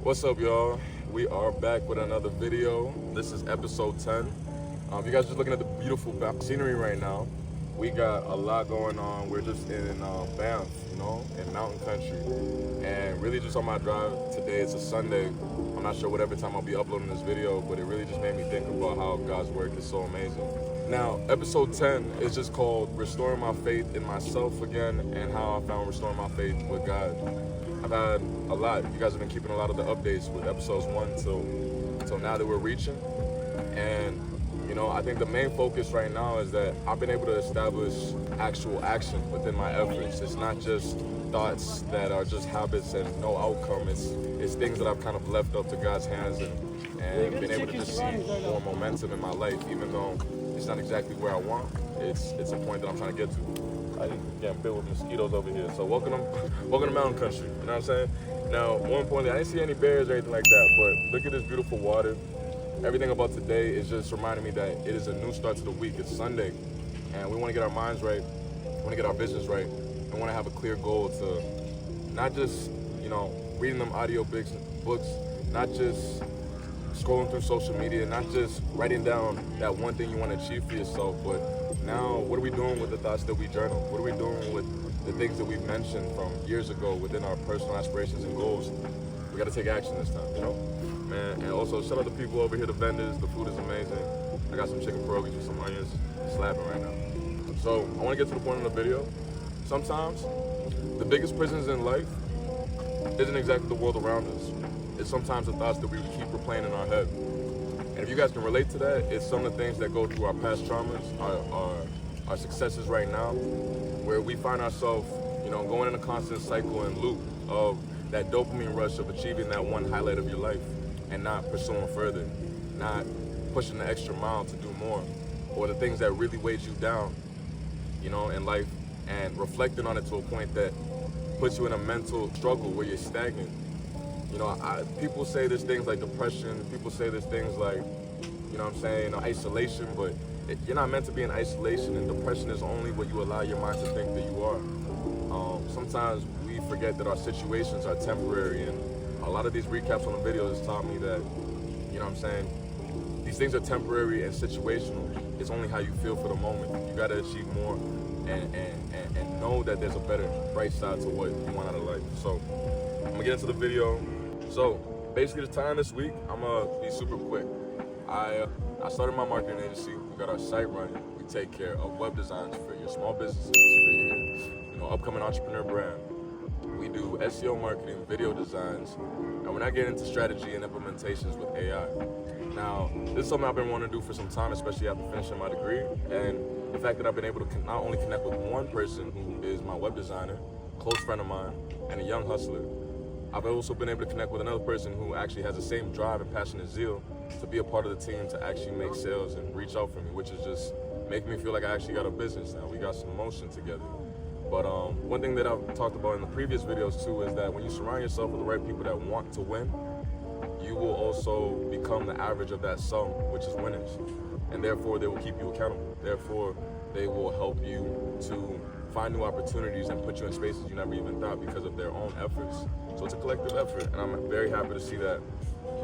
What's up, y'all? We are back with another video. This is episode 10. If you guys are just looking at the beautiful scenery right now, we got a lot going on. We're just in Banff, in mountain country. And really just on my drive today, it's a Sunday. I'm not sure whatever time I'll be uploading this video, but it really just made me think about how God's work is so amazing. Now, episode 10 is just called Restoring My Faith in Myself Again and how I found restoring my faith with God. I've had a lot. You guys have been keeping a lot of the updates with episodes 1 till now that we're reaching. And, I think the main focus right now is that I've been able to establish actual action within my efforts. It's not just thoughts that are just habits and no outcome. It's things that I've kind of left up to God's hands and been able to just see more momentum in my life, even though it's not exactly where I want. It's a point that I'm trying to get to. I just getting filled with mosquitoes over here. So welcome to mountain country. You know what I'm saying? Now, more importantly, I didn't see any bears or anything like that, but look at this beautiful water. Everything about today is just reminding me that it is a new start to the week. It's Sunday, and we want to get our minds right. We want to get our business right. We want to have a clear goal to not just, reading them audio books, not just scrolling through social media, not just writing down that one thing you want to achieve for yourself, but now what are we doing with the thoughts that we journal? What are we doing with the things that we've mentioned from years ago within our personal aspirations and goals? We got to take action this time, Man, and also shout out to people over here, the vendors. The food is amazing. I got some chicken pierogies with some onions, slapping right now. So I want to get to the point in the video. Sometimes the biggest prisons in life isn't exactly the world around us. It's sometimes the thoughts that we keep replaying in our head. And if you guys can relate to that, it's some of the things that go through our past traumas, our successes right now, where we find ourselves, going in a constant cycle and loop of that dopamine rush of achieving that one highlight of your life and not pursuing further, not pushing the extra mile to do more, or the things that really weighed you down, in life, and reflecting on it to a point that puts you in a mental struggle where you're stagnant. People say there's things like depression, people say there's things like, isolation, but you're not meant to be in isolation, and depression is only what you allow your mind to think that you are. Sometimes we forget that our situations are temporary, and a lot of these recaps on the videos has taught me that, these things are temporary and situational. It's only how you feel for the moment. You gotta achieve more and know that there's a better, bright side to what you want out of life. So I'm gonna get into the video. So basically the time this week, I'm gonna be super quick. I started my marketing agency. We got our site running. We take care of web designs for your small businesses, for your upcoming entrepreneur brand. We do SEO marketing, video designs, and we're not getting into strategy and implementations with AI. Now, this is something I've been wanting to do for some time, especially after finishing my degree, and the fact that I've been able to not only connect with one person who is my web designer, close friend of mine, and a young hustler, I've also been able to connect with another person who actually has the same drive and passion and zeal to be a part of the team to actually make sales and reach out for me, which is just making me feel like I actually got a business now. We got some motion together. But one thing that I've talked about in the previous videos too is that when you surround yourself with the right people that want to win, you will also become the average of that sum, which is winners. And therefore, they will keep you accountable. Therefore, they will help you to find new opportunities and put you in spaces you never even thought because of their own efforts. So it's a collective effort, and I'm very happy to see that.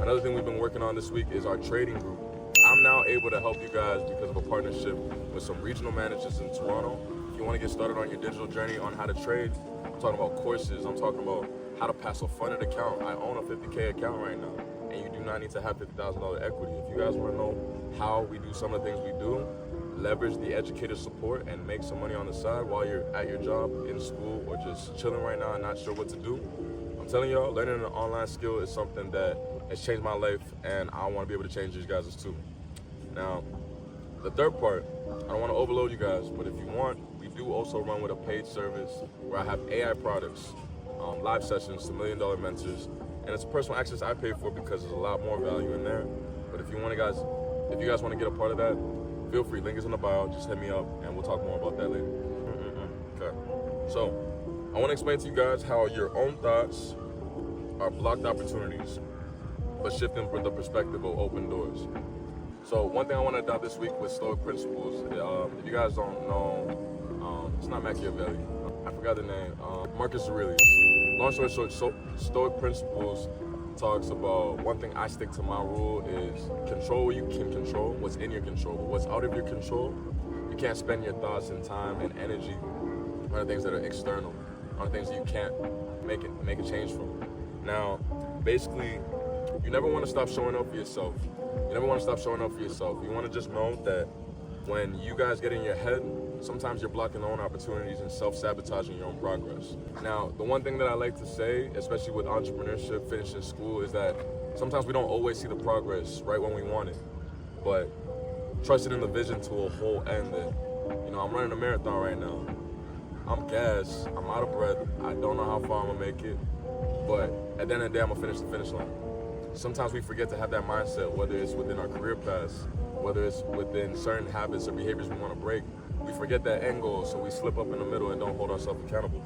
Another thing we've been working on this week is our trading group. I'm now able to help you guys because of a partnership with some regional managers in Toronto. If you want to get started on your digital journey on how to trade, I'm talking about courses, I'm talking about how to pass a funded account. I own a 50K account right now, and you do not need to have $50,000 equity. If you guys want to know how we do some of the things we do, leverage the educator support and make some money on the side while you're at your job, in school, or just chilling right now and not sure what to do, I'm telling y'all, learning an online skill is something that has changed my life, and I want to be able to change you guys' too. Now, the third part, I don't want to overload you guys, but if you want, we do also run with a paid service where I have AI products, live sessions to $1 Million Mentors, and it's personal access I pay for because there's a lot more value in there. But if you guys want to get a part of that, feel free. Link is in the bio. Just hit me up, and we'll talk more about that later. Okay. So I want to explain to you guys how your own thoughts are blocked opportunities, but shifting from the perspective of open doors. So one thing I want to adopt this week with Stoic principles. If you guys don't know, it's not Machiavelli. I forgot the name. Marcus Aurelius. Long story short, Stoic principles talks about, one thing I stick to my rule is control what you can control, what's in your control. But what's out of your control, you can't spend your thoughts and time and energy on the things that are external, on the things that you can't make a change from. Now, basically, you never want to stop showing up for yourself. You never want to stop showing up for yourself. You want to just know that when you guys get in your head, sometimes you're blocking your own opportunities and self-sabotaging your own progress. Now, the one thing that I like to say, especially with entrepreneurship, finishing school, is that sometimes we don't always see the progress right when we want it. But trusting in the vision to a whole end that, I'm running a marathon right now. I'm gassed, I'm out of breath, I don't know how far I'm gonna make it, but at the end of the day, I'm gonna finish the finish line. Sometimes we forget to have that mindset, whether it's within our career paths, whether it's within certain habits or behaviors we want to break. We forget that end goal, so we slip up in the middle and don't hold ourselves accountable.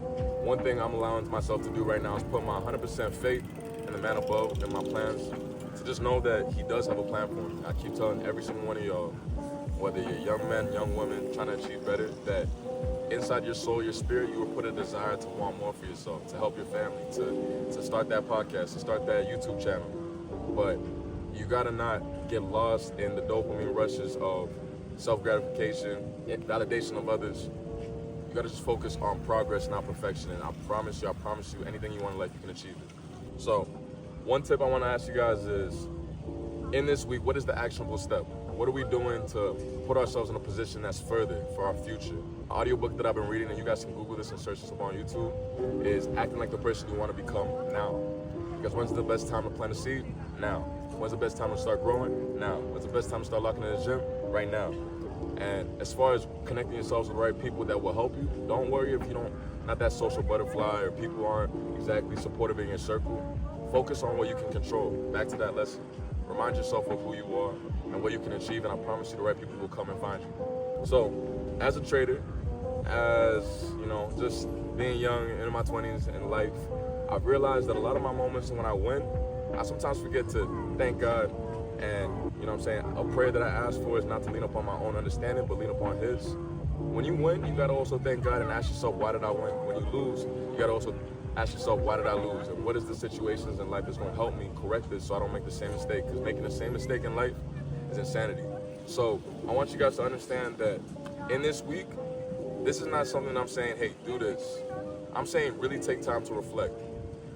One thing I'm allowing myself to do right now is put my 100% faith in the man above and my plans, to just know that he does have a plan for me. I keep telling every single one of y'all, whether you're young men, young women, trying to achieve better, that inside your soul, your spirit, you will put a desire to want more for yourself, to help your family, to start that podcast, to start that YouTube channel. But you gotta not get lost in the dopamine rushes of self-gratification and validation of others. You gotta just focus on progress, not perfection. And I promise you, anything you want in life, you can achieve it. So, one tip I wanna ask you guys is, in this week, what is the actionable step? What are we doing to put ourselves in a position that's further for our future? The audiobook that I've been reading, and you guys can Google this and search this up on YouTube, is Acting Like the Person You Want to Become Now. Because when's the best time to plant a seed? Now. When's the best time to start growing? Now. When's the best time to start locking in the gym? Right now. And as far as connecting yourselves with the right people that will help you, don't worry if not that social butterfly or people aren't exactly supportive in your circle. Focus on what you can control. Back to that lesson. Remind yourself of who you are and what you can achieve, and I promise you the right people will come and find you. So, as a trader, as just being young in my 20s in life, I've realized that a lot of my moments when I win, I sometimes forget to thank God. And a prayer that I ask for is not to lean upon my own understanding, but lean upon His. When you win, you gotta also thank God and ask yourself, why did I win? When you lose, you gotta also ask yourself, why did I lose? And what is the situations in life that's gonna help me correct this so I don't make the same mistake? Because making the same mistake in life is insanity. So I want you guys to understand that in this week, this is not something I'm saying, hey, do this. I'm saying really take time to reflect.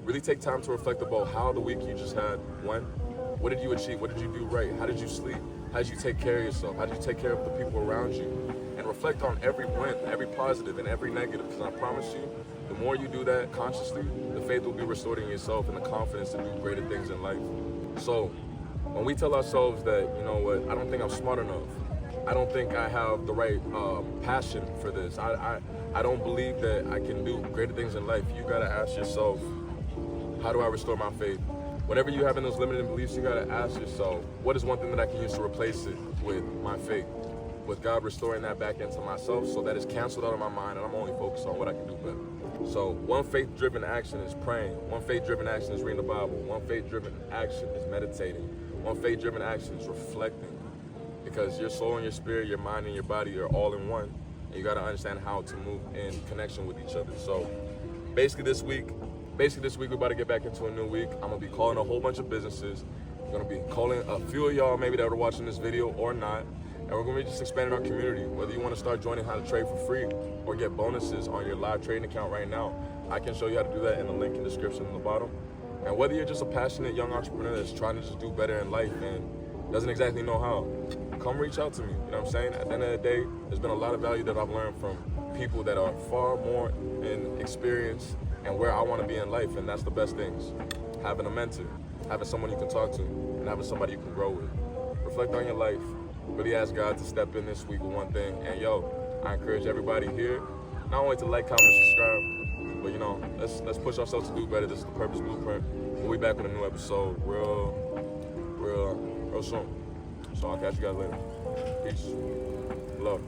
Really take time to reflect about how the week you just had went. What did you achieve? What did you do right? How did you sleep? How did you take care of yourself? How did you take care of the people around you? And reflect on every win, every positive, and every negative. Because I promise you, the more you do that consciously, the faith will be restored in yourself and the confidence to do greater things in life. So when we tell ourselves that, I don't think I'm smart enough. I don't think I have the right passion for this. I don't believe that I can do greater things in life. You gotta ask yourself, how do I restore my faith? Whenever you're having those limiting beliefs, you gotta ask yourself, what is one thing that I can use to replace it with my faith? With God restoring that back into myself so that it's canceled out of my mind and I'm only focused on what I can do better. So one faith-driven action is praying. One faith-driven action is reading the Bible. One faith-driven action is meditating. One faith-driven action is reflecting. Because your soul and your spirit, your mind and your body are all in one. And you gotta understand how to move in connection with each other. So basically this week, we're about to get back into a new week. I'm gonna be calling a whole bunch of businesses. I'm gonna be calling a few of y'all maybe that are watching this video or not. And we're gonna be just expanding our community. Whether you wanna start joining how to trade for free or get bonuses on your live trading account right now, I can show you how to do that in the link in the description in the bottom. And whether you're just a passionate young entrepreneur that's trying to just do better in life and doesn't exactly know how, come reach out to me. You know what I'm saying? At the end of the day, there's been a lot of value that I've learned from people that are far more in experience and where I want to be in life, and that's the best things. Having a mentor, having someone you can talk to, and having somebody you can grow with. Reflect on your life. Really ask God to step in this week with one thing. And I encourage everybody here, not only to like, comment, subscribe, but let's push ourselves to do better. This is the Purpose Blueprint. We'll be back with a new episode real soon. So I'll catch you guys later. Peace. Love.